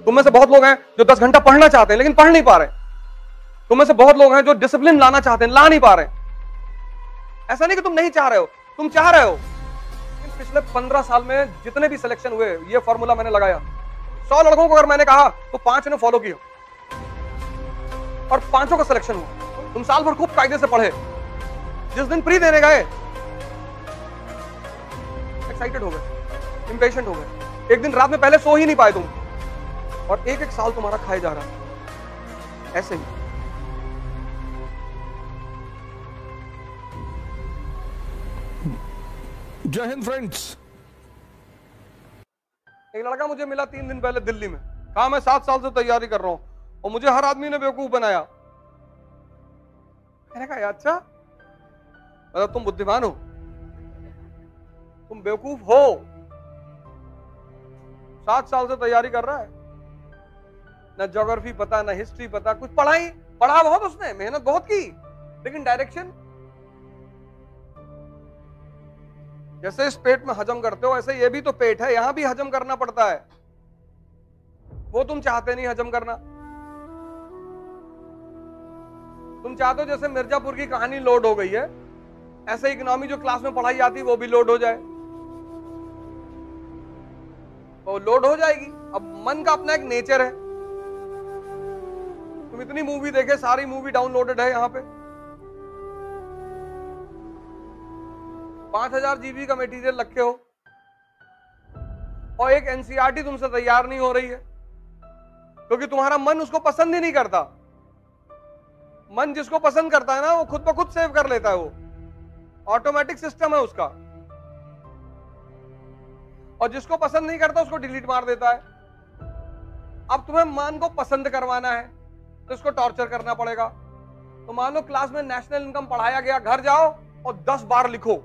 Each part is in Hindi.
तुम में से बहुत लोग हैं जो 10 घंटा पढ़ना चाहते हैं लेकिन पढ़ नहीं पा रहे। तुम में से बहुत लोग हैं जो डिसिप्लिन लाना चाहते हैं, ला नहीं पा रहे। ऐसा नहीं कि तुम नहीं चाह रहे हो, तुम चाह रहे हो। लेकिन पिछले 15 साल में जितने भी सिलेक्शन हुए, ये फॉर्मूला मैंने लगाया। 100 लड़कों को अगर मैंने कहा तो 5 ने फॉलो किया और 5 का सिलेक्शन हुआ। तुम साल भर खूब कायदे से पढ़े, जिस दिन प्री देने गए एक्साइटेड हो गए, इंपेशेंट हो गए, एक दिन रात में पहले सो ही नहीं पाए तुम, और एक साल तुम्हारा खाए जा रहा है ऐसे ही। जय हिंद फ्रेंड्स। एक लड़का मुझे मिला 3 दिन पहले दिल्ली में, कहा मैं 7 साल से तैयारी कर रहा हूं और मुझे हर आदमी ने बेवकूफ बनाया। मैंने कहा अच्छा, तुम बुद्धिमान हो, तुम बेवकूफ हो। 7 साल से तैयारी कर रहा है, ना ज्योग्राफी पता, ना हिस्ट्री पता, कुछ पढ़ा बहुत उसने, मेहनत बहुत की, लेकिन डायरेक्शन। जैसे इस पेट में हजम करते हो ऐसे ये भी तो पेट है, यहां भी हजम करना पड़ता है। वो तुम चाहते नहीं हजम करना। तुम चाहते हो जैसे मिर्जापुर की कहानी लोड हो गई है, ऐसे इकोनॉमी जो क्लास में पढ़ाई आती वो भी लोड हो जाए, वो लोड हो जाएगी। अब मन का अपना एक नेचर है। तुम इतनी मूवी देखे, सारी मूवी डाउनलोडेड है यहां पे, 5000 GB का मटेरियल रखे हो, और एक एनसीईआरटी तुमसे तैयार नहीं हो रही है, क्योंकि तुम्हारा मन उसको पसंद ही नहीं करता। मन जिसको पसंद करता है ना, वो खुद ब खुद सेव कर लेता है, वो ऑटोमेटिक सिस्टम है उसका। और जिसको पसंद नहीं करता उसको डिलीट मार देता है। अब तुम्हें मन को पसंद करवाना है तो इसको टॉर्चर करना पड़ेगा। तो मान लो क्लास में नेशनल इनकम पढ़ाया गया, घर जाओ और 10 बार लिखो।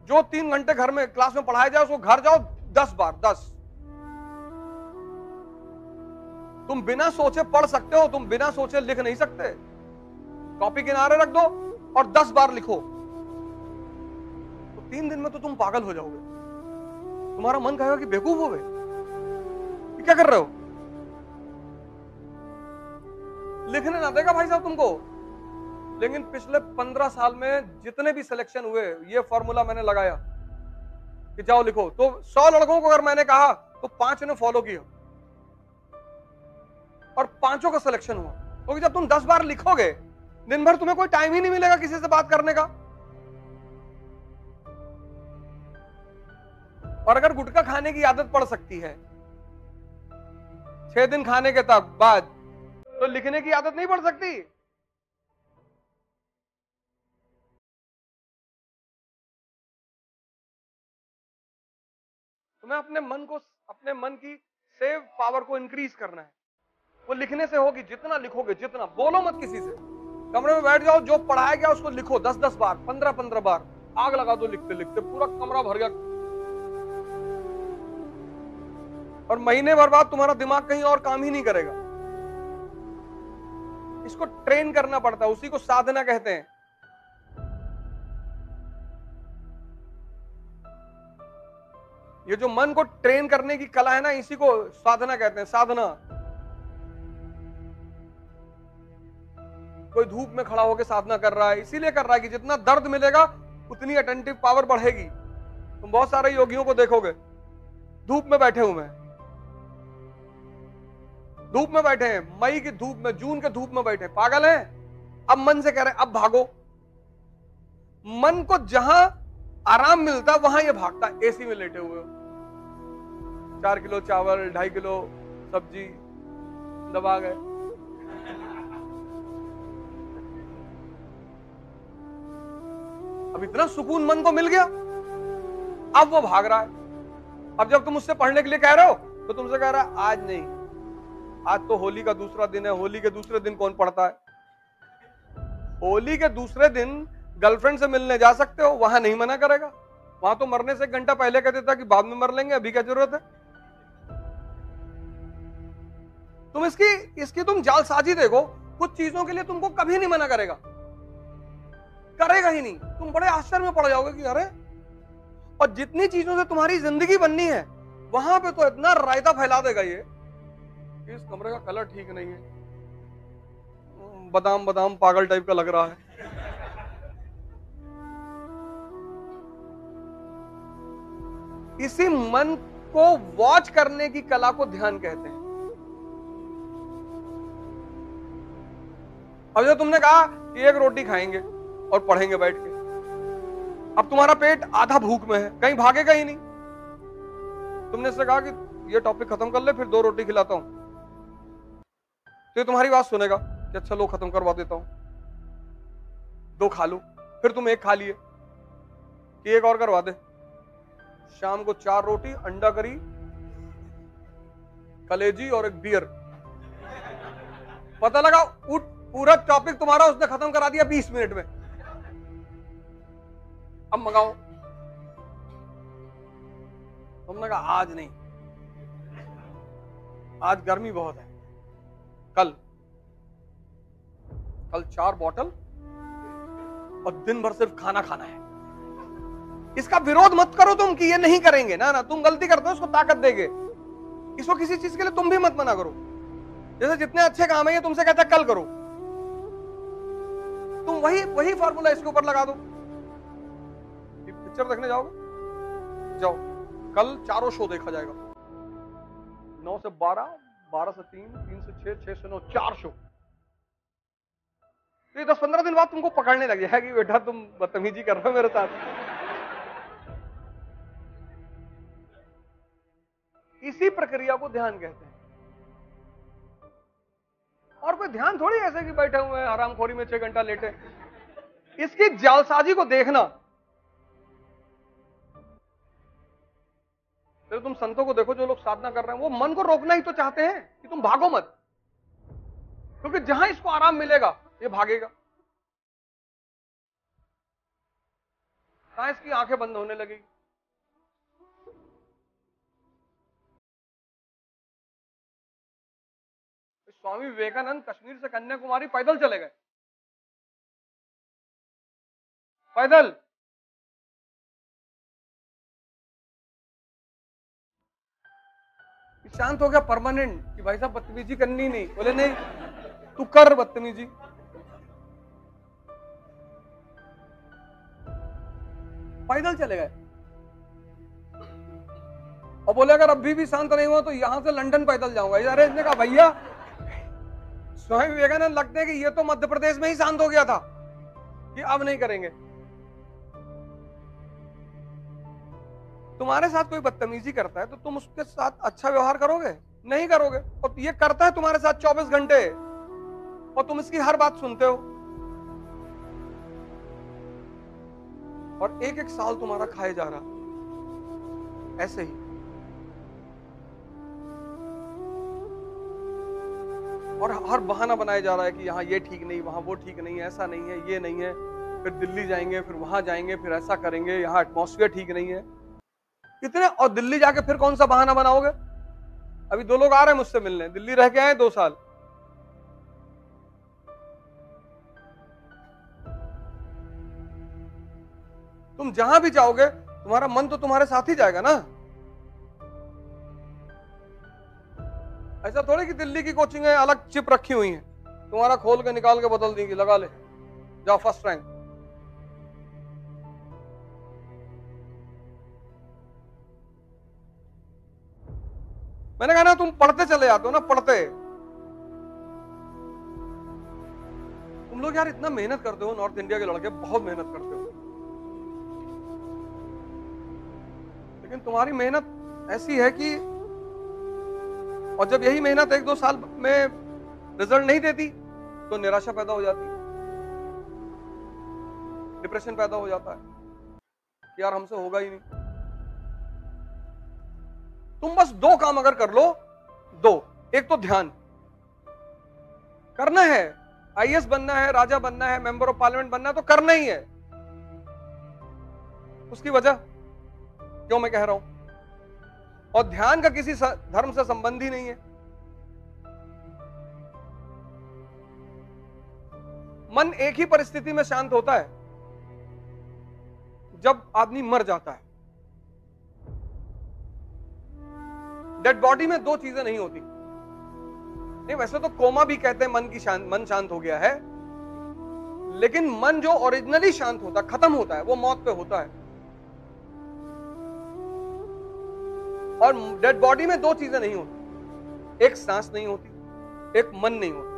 जो 3 घंटे घर में क्लास में पढ़ाया जाए उसको घर जाओ 10 बार, 10। तुम बिना सोचे पढ़ सकते हो, तुम बिना सोचे लिख नहीं सकते। कॉपी किनारे रख दो और 10 बार लिखो, तो 3 दिन में तो तुम पागल हो जाओगे। तुम्हारा मन कहेगा कि बेवकूफ हो गए, क्या कर रहे हो, लिखने ना देगा भाई साहब तुमको। लेकिन पिछले 15 साल में जितने भी सिलेक्शन हुए, ये फॉर्मूला मैंने लगाया कि जाओ लिखो। तो 100 लड़कों को अगर मैंने कहा तो 5 ने फॉलो किया और 5 का सिलेक्शन हुआ। क्योंकि जब तुम 10 बार लिखोगे, दिन भर तुम्हें कोई टाइम ही नहीं मिलेगा किसी से बात करने का। और अगर गुटखा खाने की आदत पड़ सकती है 6 दिन खाने के बाद, तो लिखने की आदत नहीं पड़ सकती। तुम्हें अपने मन की सेव पावर को इंक्रीज करना है। वो लिखने से होगी, जितना लिखोगे, जितना बोलो मत किसी से। कमरे में बैठ जाओ, जो पढ़ाया गया उसको लिखो 10-10 बार, 15-15 बार। आग लगा दो लिखते लिखते, पूरा कमरा भर गया। और महीने भर बाद तुम्हारा दिमाग कहीं और काम ही नहीं करेगा। इसको ट्रेन करना पड़ता है, उसी को साधना कहते हैं। ये जो मन को ट्रेन करने की कला है ना, इसी को साधना कहते हैं। साधना। कोई धूप में खड़ा होकर साधना कर रहा है, इसीलिए कर रहा है कि जितना दर्द मिलेगा उतनी अटेंटिव पावर बढ़ेगी। तुम बहुत सारे योगियों को देखोगे धूप में बैठे हुए हैं, धूप में बैठे हैं, मई की धूप में, जून के धूप में बैठे, पागल हैं। अब मन से कह रहे हैं अब भागो। मन को जहां आराम मिलता वहां ये भागता। एसी में लेटे हुए हो, 4 किलो चावल, 2.5 किलो सब्जी दबा गए। अब इतना सुकून मन को मिल गया, अब वो भाग रहा है। अब जब तुम उससे पढ़ने के लिए कह रहे हो तो तुमसे कह रहा है आज नहीं, आज तो होली का दूसरा दिन है। होली के दूसरे दिन कौन पढ़ता है? होली के दूसरे दिन गर्लफ्रेंड से मिलने जा सकते हो, वहां नहीं मना करेगा। वहां तो मरने से 1 घंटा पहले कह देता कि बाद में मर लेंगे, अभी क्या जरूरत है। तुम इसकी तुम जालसाजी देखो। कुछ चीजों के लिए तुमको कभी नहीं मना करेगा, करेगा ही नहीं। तुम बड़े आश्चर्य में पड़ जाओगे कि अरे। और जितनी चीजों से तुम्हारी जिंदगी बननी है वहां पे तो इतना रायता फैला देगा ये कि इस कमरे का कलर ठीक नहीं है, बादाम बादाम पागल टाइप का लग रहा है। इसी मन को वॉच करने की कला को ध्यान कहते हैं। अब जो तुमने कहा कि एक रोटी खाएंगे और पढ़ेंगे बैठ के, अब तुम्हारा पेट आधा भूख में है, कहीं भागेगा ही नहीं। तुमने इससे कहा कि ये टॉपिक खत्म कर ले, फिर 2 रोटी खिलाता हूं, तो ये तुम्हारी बात सुनेगा कि अच्छा लो खत्म करवा देता हूं, 2 खा लो। फिर तुम 1 खा लिए कि 1 और करवा दे। शाम को 4 रोटी, अंडा करी, कलेजी और 1 बियर। पता लगा पूरा टॉपिक तुम्हारा उसने खत्म करा दिया 20 मिनट में। अब मंगाओ। तुमने कहा आज नहीं, आज गर्मी बहुत है, कल 4 बॉटल और दिन भर सिर्फ खाना खाना है। इसका विरोध मत करो तुम कि ये नहीं करेंगे, ना ना, तुम गलती करते हो, उसको ताकत देंगे। इसको किसी चीज के लिए तुम भी मत मना करो। जैसे जितने अच्छे काम है ये तुमसे कहता है कल करो, तुम वही फार्मूला इसके ऊपर लगा दो। पिक्चर देखने जाओगे, जाओ, कल 4 शो देखा जाएगा, 9 से 12, 12 से 3, 3 से 6, 6 से 9, 4 शो। तो 10-15 दिन बाद तुमको पकड़ने लग जाएगा कि बेटा तुम बदतमीजी कर रहे हो मेरे साथ। इसी प्रक्रिया को ध्यान कहते हैं। और कोई ध्यान थोड़ी ऐसे कि बैठे हुए हैं हरामखोरी में 6 घंटा लेटे। इसकी जालसाजी को देखना। फिर तुम संतों को देखो जो लोग साधना कर रहे हैं, वो मन को रोकना ही तो चाहते हैं कि तुम भागो मत, क्योंकि जहां इसको आराम मिलेगा ये भागेगा। कहां इसकी आंखें बंद होने लगेगी। स्वामी विवेकानंद कश्मीर से कन्याकुमारी पैदल चले गए, पैदल। शांत हो गया परमानेंट कि भाई साहब बदतमीजी करनी नहीं। बोले नहीं, तू कर बदतमीजी। पैदल चले गए और बोले अगर अभी भी शांत नहीं हुआ तो यहां से लंदन पैदल जाऊंगा। अरे इसने कहा भैया, स्वामी विवेकानंद लगते हैं कि ये तो मध्य प्रदेश में ही शांत हो गया था कि अब नहीं करेंगे। तुम्हारे साथ कोई बदतमीजी करता है तो तुम उसके साथ अच्छा व्यवहार करोगे? नहीं करोगे। और ये करता है तुम्हारे साथ 24 घंटे और तुम इसकी हर बात सुनते हो, और 1-1 साल तुम्हारा खाए जा रहा ऐसे ही। और हर बहाना बनाया जा रहा है कि यहाँ ये ठीक नहीं, वहां वो ठीक नहीं, ऐसा नहीं है, ये नहीं है, फिर दिल्ली जाएंगे, फिर वहां जाएंगे, फिर ऐसा करेंगे, यहाँ एटमॉस्फेयर ठीक नहीं है, कितने। और दिल्ली जाके फिर कौन सा बहाना बनाओगे? अभी 2 लोग आ रहे हैं मुझसे मिलने, दिल्ली रह के आए 2 साल। तुम जहां भी जाओगे तुम्हारा मन तो तुम्हारे साथ ही जाएगा ना। ऐसा थोड़ी कि दिल्ली की कोचिंग है अलग चिप रखी हुई है, तुम्हारा खोल के निकाल के बदल देंगी, लगा ले जाओ फर्स्ट रैंक। मैंने कहा ना तुम पढ़ते चले जाते हो ना, पढ़ते। तुम लोग यार इतना मेहनत करते हो, नॉर्थ इंडिया के लड़के बहुत मेहनत करते हो, लेकिन तुम्हारी मेहनत ऐसी है कि, और जब यही मेहनत 1-2 साल में रिजल्ट नहीं देती तो निराशा पैदा हो जाती, डिप्रेशन पैदा हो जाता है कि यार हमसे होगा ही नहीं। तुम बस 2 काम अगर कर लो, 2, एक तो ध्यान करना है, आईएएस बनना है, राजा बनना है, मेंबर ऑफ पार्लियामेंट बनना है तो करना ही है। उसकी वजह क्यों मैं कह रहा हूं, और ध्यान का किसी धर्म से संबंध ही नहीं है। मन एक ही परिस्थिति में शांत होता है, जब आदमी मर जाता है। डेड बॉडी में दो चीजें नहीं होती। नहीं, वैसे तो कोमा भी कहते हैं मन शांत हो गया है, लेकिन मन जो ओरिजिनली शांत होता है, खत्म होता है, वो मौत पे होता है। और डेड बॉडी में दो चीजें नहीं होती, एक सांस नहीं होती, एक मन नहीं होता।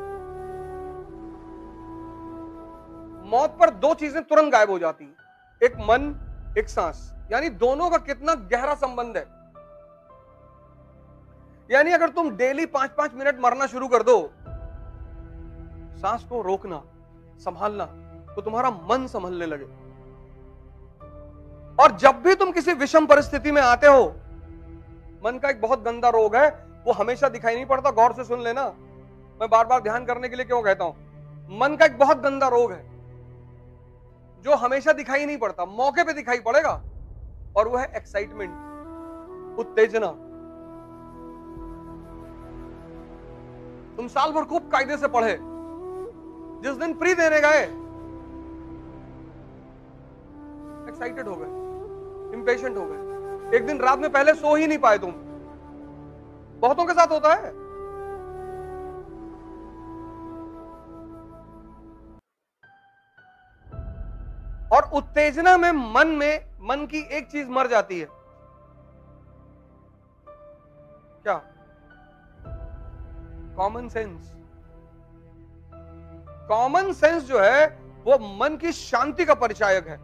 मौत पर दो चीजें तुरंत गायब हो जाती हैं, एक मन, एक सांस। यानी दोनों का कितना गहरा संबंध है। यानी अगर तुम डेली 5-5 मिनट मरना शुरू कर दो, सांस को रोकना, संभालना, तो तुम्हारा मन संभलने लगे। और जब भी तुम किसी विषम परिस्थिति में आते हो, मन का एक बहुत गंदा रोग है, वो हमेशा दिखाई नहीं पड़ता। गौर से सुन लेना, मैं बार बार ध्यान करने के लिए क्यों कहता हूं। मन का एक बहुत गंदा रोग है जो हमेशा दिखाई नहीं पड़ता, मौके पे दिखाई पड़ेगा, और वो है एक्साइटमेंट, उत्तेजना। तुम साल भर खूब कायदे से पढ़े, जिस दिन प्री देने गए एक्साइटेड हो गए, इंपेशेंट हो गए, एक दिन रात में पहले सो ही नहीं पाए तुम। बहुतों के साथ होता है। और उत्तेजना में मन की एक चीज मर जाती है, क्या? Common sense. कॉमन सेंस जो है वो मन की शांति का परिचायक है।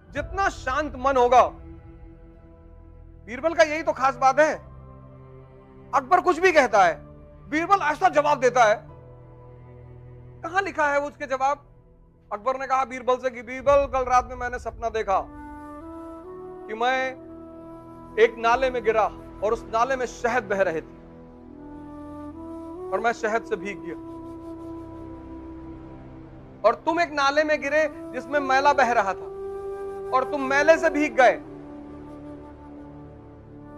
जितना शांत मन होगा, बीरबल का यही तो खास बात है। अकबर कुछ भी कहता है, बीरबल ऐसा जवाब देता है। कहां लिखा है वो उसके जवाब? अकबर ने कहा बीरबल से कि बीरबल, कल रात में मैंने सपना देखा कि मैं एक नाले में गिरा और उस नाले में शहद बह रहे थे और मैं शहद से भीग गया, और तुम एक नाले में गिरे जिसमें मैला बह रहा था और तुम मैले से भीग गए।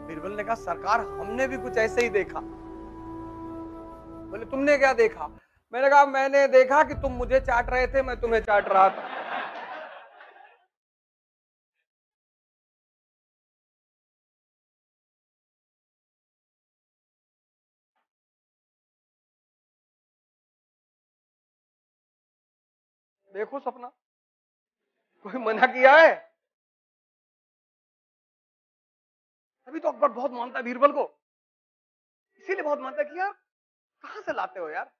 बीरबल ने कहा सरकार, हमने भी कुछ ऐसे ही देखा। बोले तुमने क्या देखा? मैंने कहा मैंने देखा कि तुम मुझे चाट रहे थे, मैं तुम्हें चाट रहा था। देखो सपना, कोई मना किया है? अभी तो अकबर बहुत मानता है बीरबल को, इसीलिए बहुत मानता है कि यार कहां से लाते हो यार,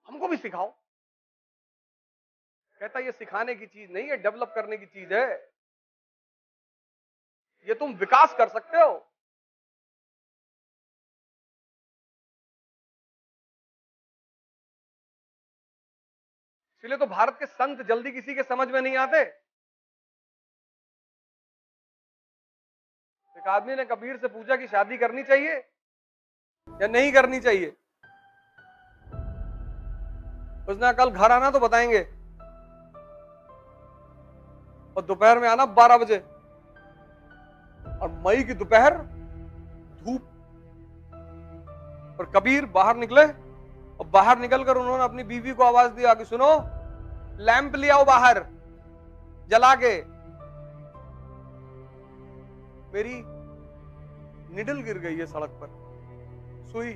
हमको भी सिखाओ। कहता ये सिखाने की चीज नहीं है, डेवलप करने की चीज है, ये तुम विकास कर सकते हो। इसलिए तो भारत के संत जल्दी किसी के समझ में नहीं आते। एक आदमी ने कबीर से पूछा कि शादी करनी चाहिए या नहीं करनी चाहिए। उसने कल घर आना तो बताएंगे, और दोपहर में आना 12 बजे। और मई की दोपहर, धूप, और कबीर बाहर निकले, और बाहर निकलकर उन्होंने अपनी बीवी को आवाज दिया कि सुनो, लैंप ले आओ बाहर जला के। मेरी निडल गिर गई है सड़क पर, सुई।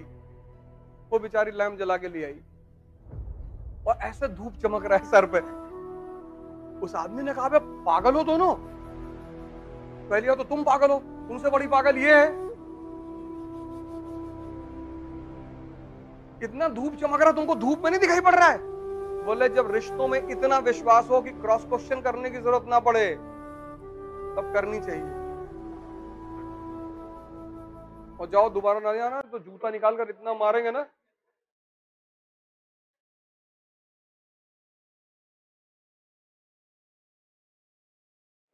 वो बेचारी लैंप जला के ले आई, और ऐसे धूप चमक रहा है सर पे। उस आदमी ने कहा पागल हो दोनों? पहले तो तुम पागल हो, तुमसे बड़ी पागल ये है। इतना धूप चमक रहा, तुमको धूप में नहीं दिखाई पड़ रहा है? बोले जब रिश्तों में इतना विश्वास हो कि क्रॉस क्वेश्चन करने की जरूरत ना पड़े, तब करनी चाहिए। और जाओ, दोबारा ना जाना तो जूता निकाल कर इतना मारेंगे ना।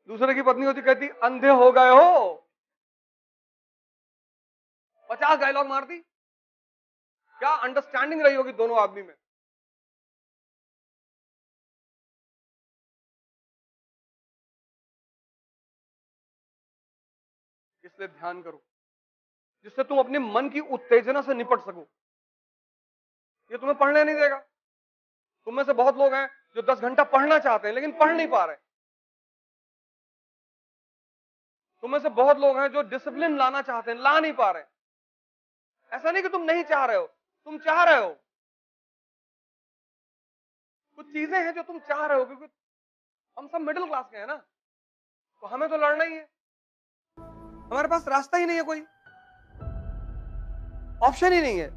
दूसरे की पत्नी होती, कहती अंधे हो गए हो, 50 डायलॉग मारती। क्या अंडरस्टैंडिंग रही होगी दोनों आदमी में। इसलिए ध्यान करो, जिससे तुम अपने मन की उत्तेजना से निपट सको। ये तुम्हें पढ़ने नहीं देगा। तुम में से बहुत लोग हैं जो 10 घंटा पढ़ना चाहते हैं लेकिन पढ़ नहीं पा रहे। तुम में से बहुत लोग हैं जो डिसिप्लिन लाना चाहते हैं, ला नहीं पा रहे। ऐसा नहीं कि तुम नहीं चाह रहे हो, तुम चाह रहे हो। कुछ चीजें हैं जो तुम चाह रहे हो, क्योंकि हम सब मिडिल क्लास के हैं ना, तो हमें तो लड़ना ही है। हमारे पास रास्ता ही नहीं है, कोई ऑप्शन ही नहीं है।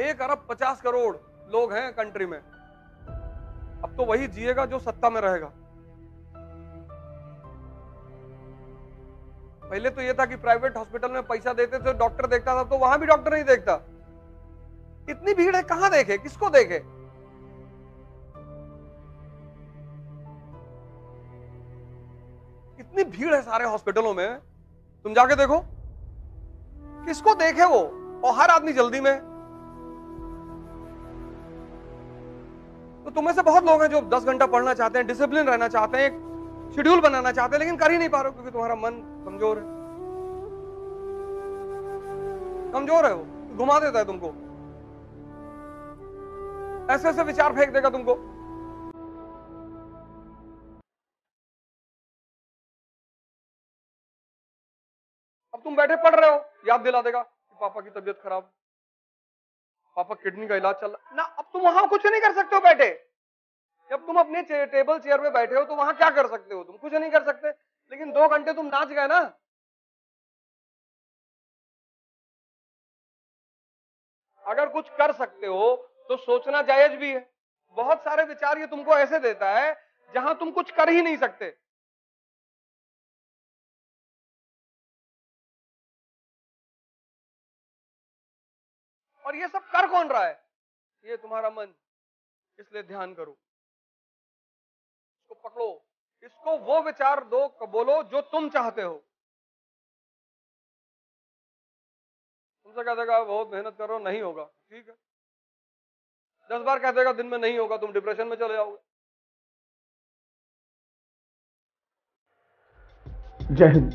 1 अरब 50 करोड़ लोग हैं कंट्री में। अब तो वही जिएगा जो सत्ता में रहेगा। पहले तो यह था कि प्राइवेट हॉस्पिटल में पैसा देते थे, डॉक्टर देखता था, तो वहां भी डॉक्टर नहीं देखता। इतनी भीड़ है, कहां देखे, किसको देखे? इतनी भीड़ है सारे हॉस्पिटलों में, तुम जाके देखो, किसको देखे वो? और हर आदमी जल्दी में। तो तुम्हें से बहुत लोग हैं जो 10 घंटा पढ़ना चाहते हैं, डिसिप्लिन रहना चाहते हैं, एक शेड्यूल बनाना चाहते हैं, लेकिन कर ही नहीं पा रहे हो क्योंकि तुम्हारा मन कमजोर है। कमजोर है, वो घुमा देता है तुमको, ऐसे ऐसे विचार फेंक देगा तुमको। अब तुम बैठे पढ़ रहे हो, याद दिला देगा कि पापा की तबीयत खराब, पापा किडनी का इलाज चल रहा ना। अब तुम वहां कुछ नहीं कर सकते हो बैठे। जब तुम अपने टेबल चेयर पे बैठे हो तो वहां क्या कर सकते हो? तुम कुछ नहीं कर सकते। लेकिन 2 घंटे तुम नाच गए ना। अगर कुछ कर सकते हो तो सोचना जायज भी है। बहुत सारे विचार ये तुमको ऐसे देता है जहां तुम कुछ कर ही नहीं सकते। और ये सब कर कौन रहा है? ये तुम्हारा मन। इसलिए ध्यान करो, इसको पकड़ो, इसको वो विचार दो, बोलो जो तुम चाहते हो। तुमसे कह देगा बहुत मेहनत करो, नहीं होगा, ठीक है। 10 बार कह देगा दिन में नहीं होगा, तुम डिप्रेशन में चले जाओगे। जय हिंद।